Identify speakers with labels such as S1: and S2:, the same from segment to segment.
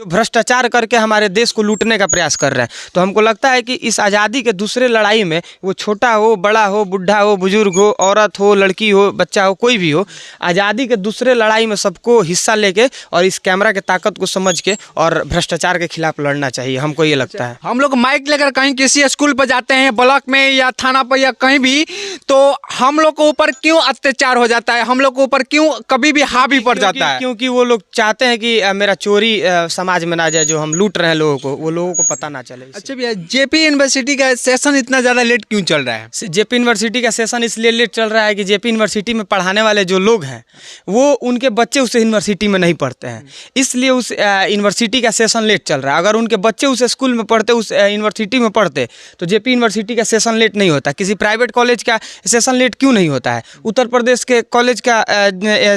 S1: भ्रष्टाचार करके हमारे देश को लूटने का प्रयास कर रहे हैं। तो हमको लगता है कि इस आज़ादी के दूसरे लड़ाई में, वो छोटा हो, बड़ा हो, बुढ़ा हो, बुजुर्ग हो, औरत हो, लड़की हो, बच्चा हो, कोई भी हो, आज़ादी के दूसरे लड़ाई में सबको हिस्सा लेके और इस कैमरा के ताकत को समझ के और भ्रष्टाचार के खिलाफ लड़ना चाहिए, हमको ये लगता है।
S2: हम लोग माइक लेकर कहीं किसी स्कूल पर जाते हैं, ब्लॉक में या थाना पर या कहीं भी, तो हम लोग के ऊपर क्यों अत्याचार हो जाता है, हम लोग के ऊपर क्यों कभी भी हावी पड़ जाता है?
S1: क्योंकि वो लोग चाहते हैं कि मेरा चोरी समाज में ना जाए, जो हम लूट रहे हैं लोगों को, वो लोगों को पता ना चले।
S2: अच्छा भैया, जेपी यूनिवर्सिटी का सेशन इतना ज़्यादा लेट क्यों चल रहा है?
S1: जेपी यूनिवर्सिटी का सेशन इसलिए लेट चल रहा है कि जेपी यूनिवर्सिटी में पढ़ाने वाले जो लोग हैं वो उनके बच्चे उस यूनिवर्सिटी में नहीं पढ़ते हैं, इसलिए उस यूनिवर्सिटी का सेशन लेट चल रहा है। अगर उनके बच्चे उस स्कूल में पढ़ते, उस यूनिवर्सिटी में पढ़ते, तो जेपी यूनिवर्सिटी का सेशन लेट नहीं होता। किसी प्राइवेट कॉलेज का सेशन लेट क्यों नहीं होता है? उत्तर प्रदेश के कॉलेज का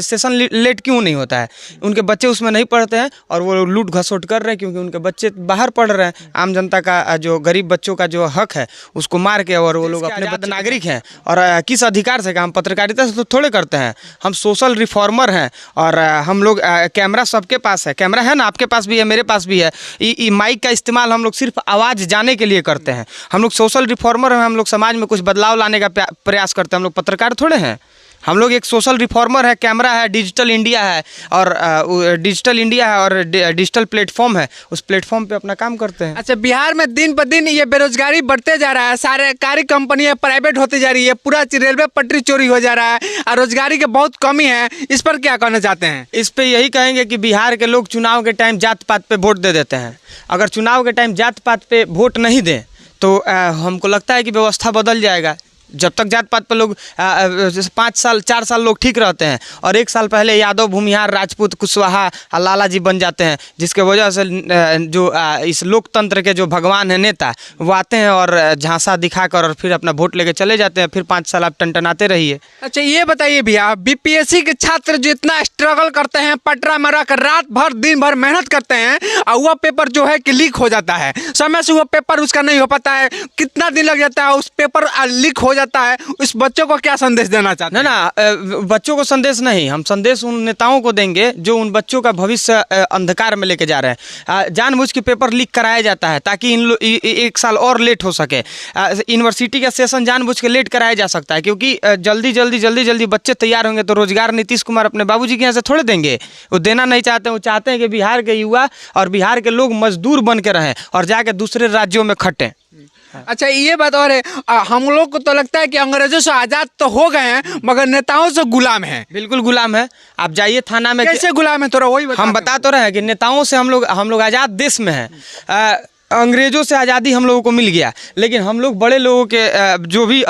S1: सेशन लेट क्यों नहीं होता है? उनके बच्चे उसमें नहीं पढ़ते हैं और वो लूट घसोट कर रहे हैं, क्योंकि उनके बच्चे बाहर पढ़ रहे हैं। आम जनता का, जो गरीब बच्चों का जो हक है उसको मार के, और वो लोग अपने नागरिक हैं और किस अधिकार से? हम पत्रकारिता से तो थोड़े करते हैं, हम सोशल रिफॉर्मर हैं और हम लोग कैमरा सबके पास है, कैमरा है ना, आपके पास भी है, मेरे पास भी है। माइक का इस्तेमाल हम लोग सिर्फ आवाज़ जाने के लिए करते हैं। हम लोग सोशल रिफॉर्मर हैं, हम लोग समाज में कुछ बदलाव लाने का प्रयास करते हैं। हम लोग पत्रकार थोड़े हैं, हम लोग एक सोशल रिफॉर्मर है। कैमरा है, डिजिटल इंडिया है और डिजिटल प्लेटफॉर्म है, उस प्लेटफॉर्म पे अपना काम करते हैं।
S2: अच्छा, बिहार में दिन पर दिन ये बेरोजगारी बढ़ते जा रहा है, सरकारी कंपनियां प्राइवेट होती जा रही है, पूरा रेलवे पटरी चोरी हो जा रहा है और रोजगारी की बहुत कमी है। इस पर क्या कहना चाहते हैं?
S1: इस पे यही कहेंगे कि बिहार के लोग चुनाव के टाइम जात पात पे वोट दे देते हैं। अगर चुनाव के टाइम जात पात पे वोट नहीं दें तो हमको लगता है कि व्यवस्था बदल जाएगा। जब तक जात पात पर लोग 5 साल 4 साल लोग ठीक रहते हैं और 1 साल पहले यादव, भूमिहार, राजपूत, कुशवाहा, लाला जी बन जाते हैं, जिसके वजह से जो इस लोकतंत्र के जो भगवान हैं, नेता, वो आते हैं और झांसा दिखाकर और फिर अपना वोट लेके चले जाते हैं। फिर 5 साल आप टनटनाते रहिए।
S2: अच्छा, ये बताइए भैया, बीपीएससी के छात्र जो इतना स्ट्रगल करते हैं, पटरा में रखकर रात भर दिन भर मेहनत करते हैं और वह पेपर जो है कि लीक हो जाता है, समय से वो पेपर उसका नहीं हो पाता है, कितना दिन लग जाता है, उस पेपर लीक हो जाता है। उस बच्चों को क्या संदेश देना चाहते हैं?
S1: ना, बच्चों को संदेश नहीं, हम संदेश उन नेताओं को देंगे जो उन बच्चों का भविष्य अंधकार में लेके जा रहे हैं। जानबूझ के पेपर लीक कराया जाता है ताकि 1 साल और लेट हो सके। यूनिवर्सिटी का सेशन जानबूझ के लेट कराया जा सकता है, क्योंकि जल्दी बच्चे तैयार होंगे तो रोजगार नीतीश कुमार अपने बाबूजी के यहाँ से थोड़े देंगे। वो देना नहीं चाहते, वो चाहते हैं कि बिहार के युवा और बिहार के लोग मजदूर बन के रहें और जाके दूसरे राज्यों में खटें।
S2: अच्छा, ये बात और है, हम लोग को तो लगता है कि अंग्रेजों से आज़ाद तो हो गए हैं मगर नेताओं से गुलाम हैं।
S1: बिल्कुल गुलाम है। आप जाइए थाना में,
S2: कैसे गुलाम है? थोड़ा वही
S1: हम बता तो रहे हैं कि नेताओं से हम लोग आज़ाद देश में हैं। अंग्रेजों से आज़ादी हम लोगों को मिल गया, लेकिन हम लोग बड़े लोगों के, जो भी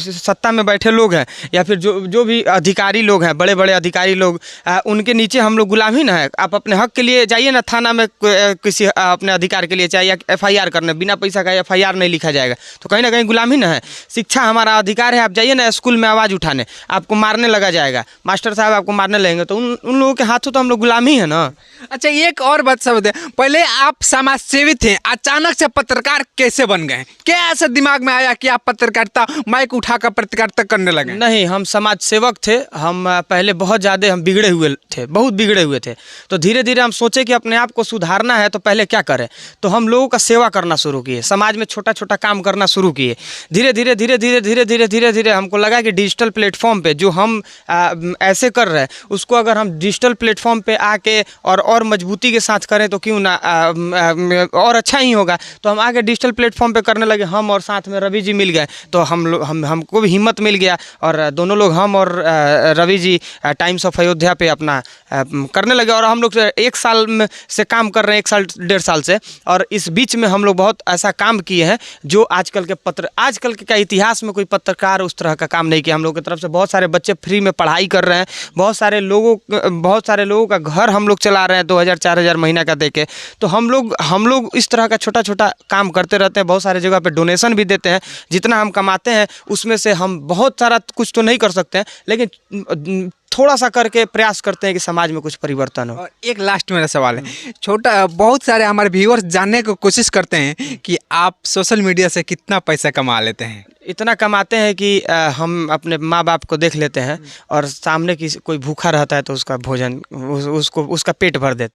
S1: सत्ता में बैठे लोग हैं या फिर जो भी अधिकारी लोग हैं, बड़े बड़े अधिकारी लोग, उनके नीचे हम लोग गुलाम ही ना है। आप अपने हक के लिए जाइए ना थाना में, किसी अपने अधिकार के लिए चाहिए FIR करने, बिना पैसा का FIR नहीं लिखा जाएगा, तो कहीं ना कहीं गुलाम ही ना है। शिक्षा हमारा अधिकार है। आप जाइए ना स्कूल में आवाज़ उठाने, आपको मारने लगा जाएगा, मास्टर साहब आपको मारने लगेंगे, तो उन लोगों के हाथों तो हम लोग गुलाम ही है ना।
S2: अच्छा, एक और बात सब दे, पहले आप समाज सेवी थे, अचानक से पत्रकार कैसे बन गए? क्या ऐसा दिमाग में आया कि आप पत्रकारिता, माइक उठाकर पत्रकारिता करने लगे?
S1: नहीं, हम समाज सेवक थे। हम पहले बहुत ज़्यादा हम बिगड़े हुए थे, बहुत बिगड़े हुए थे। तो धीरे धीरे हम सोचे कि अपने आप को सुधारना है तो पहले क्या करें, तो हम लोगों का सेवा करना शुरू किए, समाज में छोटा छोटा काम करना शुरू किए। धीरे धीरे हमको लगा कि डिजिटल प्लेटफॉर्म पे जो हम ऐसे कर रहे हैं, उसको अगर हम डिजिटल प्लेटफॉर्म पे आके और मजबूती के साथ करें तो क्यों ना और अच्छा ही होगा। तो हम आगे डिजिटल प्लेटफॉर्म पे करने लगे, हम और साथ में रवि जी मिल गए, तो हमको भी हिम्मत मिल गया और दोनों लोग, हम और रवि जी, टाइम्स ऑफ अयोध्या पे अपना करने लगे। और हम लोग 1 साल से काम कर रहे हैं, 1 साल 1.5 साल से, और इस बीच में हम लोग बहुत ऐसा काम किए हैं जो आजकल के इतिहास में कोई पत्रकार उस तरह का काम नहीं किया। हम लोग की तरफ से बहुत सारे बच्चे फ्री में पढ़ाई कर रहे हैं, बहुत सारे लोगों का घर हम लोग चला रहे हैं 2000-4000 महीना का देके। तो हम लोग इस तरह का छोटा छोटा काम करते रहते हैं। बहुत सारे जगह पे डोनेशन भी देते हैं। जितना हम कमाते हैं उसमें से हम बहुत सारा कुछ तो नहीं कर सकते हैं, लेकिन थोड़ा सा करके प्रयास करते हैं कि समाज में कुछ परिवर्तन हो।
S2: और एक लास्ट मेरा सवाल है, बहुत सारे हमारे व्यूअर्स जानने की कोशिश करते हैं कि आप सोशल मीडिया से कितना पैसा कमा लेते हैं?
S1: इतना कमाते हैं कि हम अपने माँ बाप को देख लेते हैं और सामने कोई भूखा रहता है तो उसका भोजन, उसका पेट भर देते हैं।